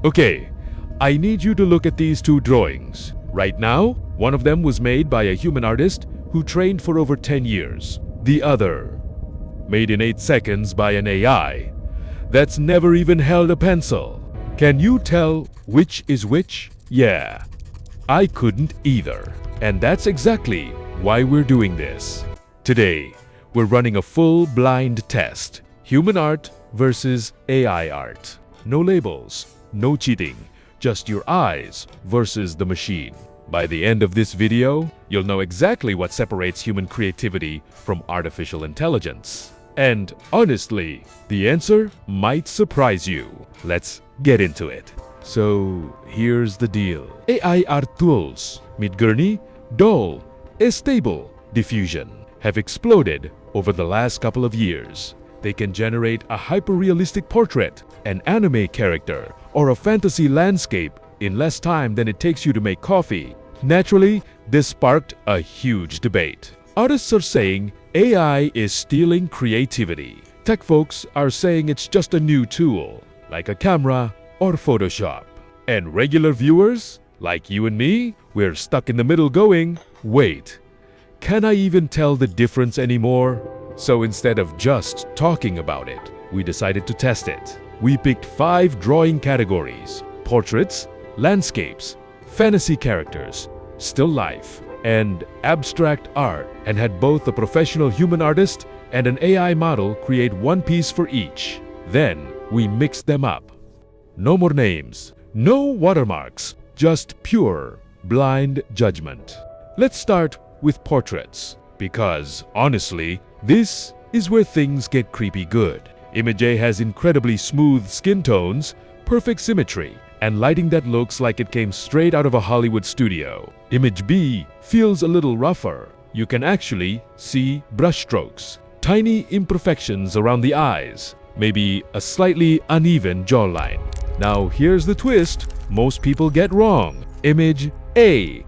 Okay, I need you to look at these two drawings. Right now, one of them was made by a human artist who trained for over 10 years. The other, made in 8 seconds by an AI that's never even held a pencil. Can you tell which is which? Yeah, I couldn't either. And that's exactly why we're doing this. Today, we're running a full blind test. Human art versus AI art. No labels, no cheating, just your eyes versus the machine. By the end of this video, you'll know exactly what separates human creativity from artificial intelligence. And honestly, the answer might surprise you. Let's get into it. So here's the deal. AI art tools, Midjourney, DALL, Stable, Diffusion, have exploded over the last couple of years. They can generate a hyper-realistic portrait, an anime character, or a fantasy landscape in less time than it takes you to make coffee. Naturally, this sparked a huge debate. Artists are saying AI is stealing creativity. Tech folks are saying it's just a new tool, like a camera or Photoshop. And regular viewers, like you and me, we're stuck in the middle going, wait, can I even tell the difference anymore? So instead of just talking about it, we decided to test it. We picked 5 drawing categories: portraits, landscapes, fantasy characters, still life, and abstract art, and had both a professional human artist and an AI model create one piece for each. Then we mixed them up. No more names, no watermarks, just pure, blind judgment. Let's start with portraits, because honestly, this is where things get creepy good. Image A has incredibly smooth skin tones, perfect symmetry, and lighting that looks like it came straight out of a Hollywood studio. Image B feels a little rougher. You can actually see brushstrokes, tiny imperfections around the eyes, maybe a slightly uneven jawline. Now here's the twist most people get wrong. Image A,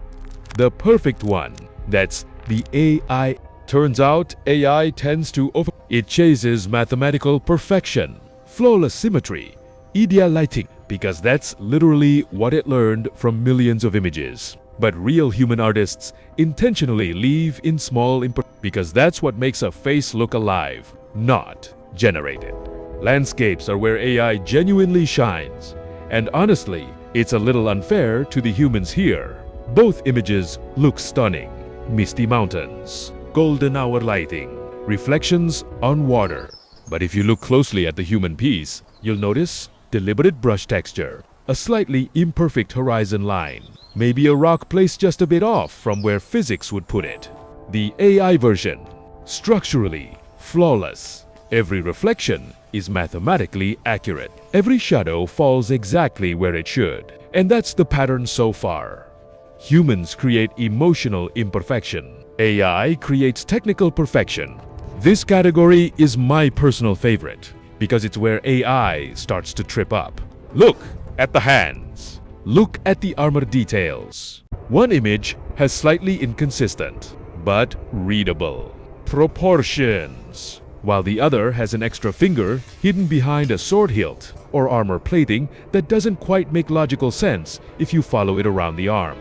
the perfect one. That's the AI. Turns out AI tends to it chases mathematical perfection, flawless symmetry, ideal lighting, because that's literally what it learned from millions of images. But real human artists intentionally leave in small because that's what makes a face look alive, not generated. Landscapes are where AI genuinely shines. And honestly, it's a little unfair to the humans here. Both images look stunning. Misty mountains, golden hour lighting, reflections on water. But if you look closely at the human piece, you'll notice deliberate brush texture, a slightly imperfect horizon line, maybe a rock placed just a bit off from where physics would put it. The AI version, structurally flawless. Every reflection is mathematically accurate. Every shadow falls exactly where it should. And that's the pattern so far. Humans create emotional imperfection. AI creates technical perfection. This category is my personal favorite because it's where AI starts to trip up. Look at the hands. Look at the armor details. One image has slightly inconsistent, but readable proportions, while the other has an extra finger hidden behind a sword hilt or armor plating that doesn't quite make logical sense if you follow it around the arm.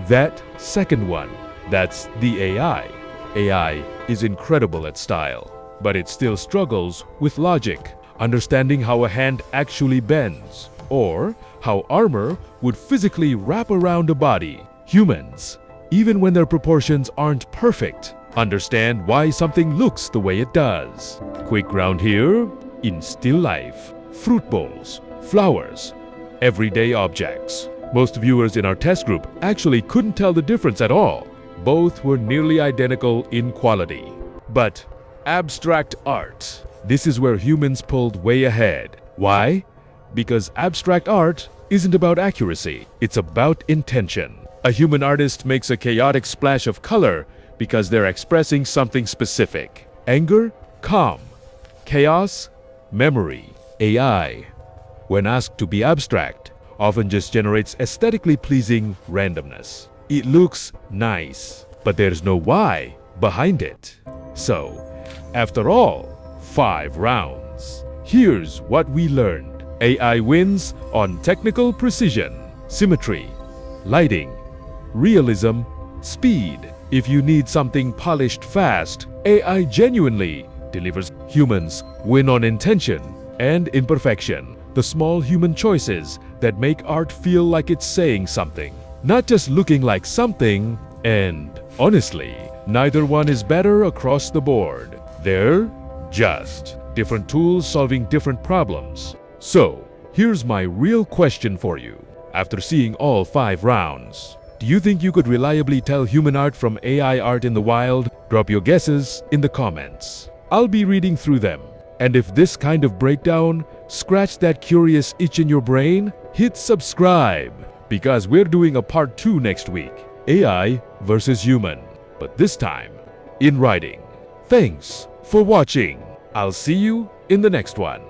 That second one, that's the AI. AI is incredible at style, but it still struggles with logic, understanding how a hand actually bends, or how armor would physically wrap around a body. Humans, even when their proportions aren't perfect, understand why something looks the way it does. Quick round here, in still life, fruit bowls, flowers, everyday objects. Most viewers in our test group actually couldn't tell the difference at all. Both were nearly identical in quality. But abstract art, this is where humans pulled way ahead. Why? Because abstract art isn't about accuracy, it's about intention. A human artist makes a chaotic splash of color because they're expressing something specific. Anger, calm. Chaos, memory. AI, when asked to be abstract, often just generates aesthetically pleasing randomness. It looks nice, but there's no why behind it. So, after all, 5 rounds. Here's what we learned. AI wins on technical precision, symmetry, lighting, realism, speed. If you need something polished fast, AI genuinely delivers. Humans win on intention and imperfection, the small human choices that make art feel like it's saying something, not just looking like something. And honestly, neither one is better across the board. They're just different tools solving different problems. So, here's my real question for you. After seeing all 5 rounds, do you think you could reliably tell human art from AI art in the wild? Drop your guesses in the comments. I'll be reading through them. And if this kind of breakdown scratched that curious itch in your brain, hit subscribe, because we're doing a part 2 next week. AI versus human, but this time in writing. Thanks for watching. I'll see you in the next one.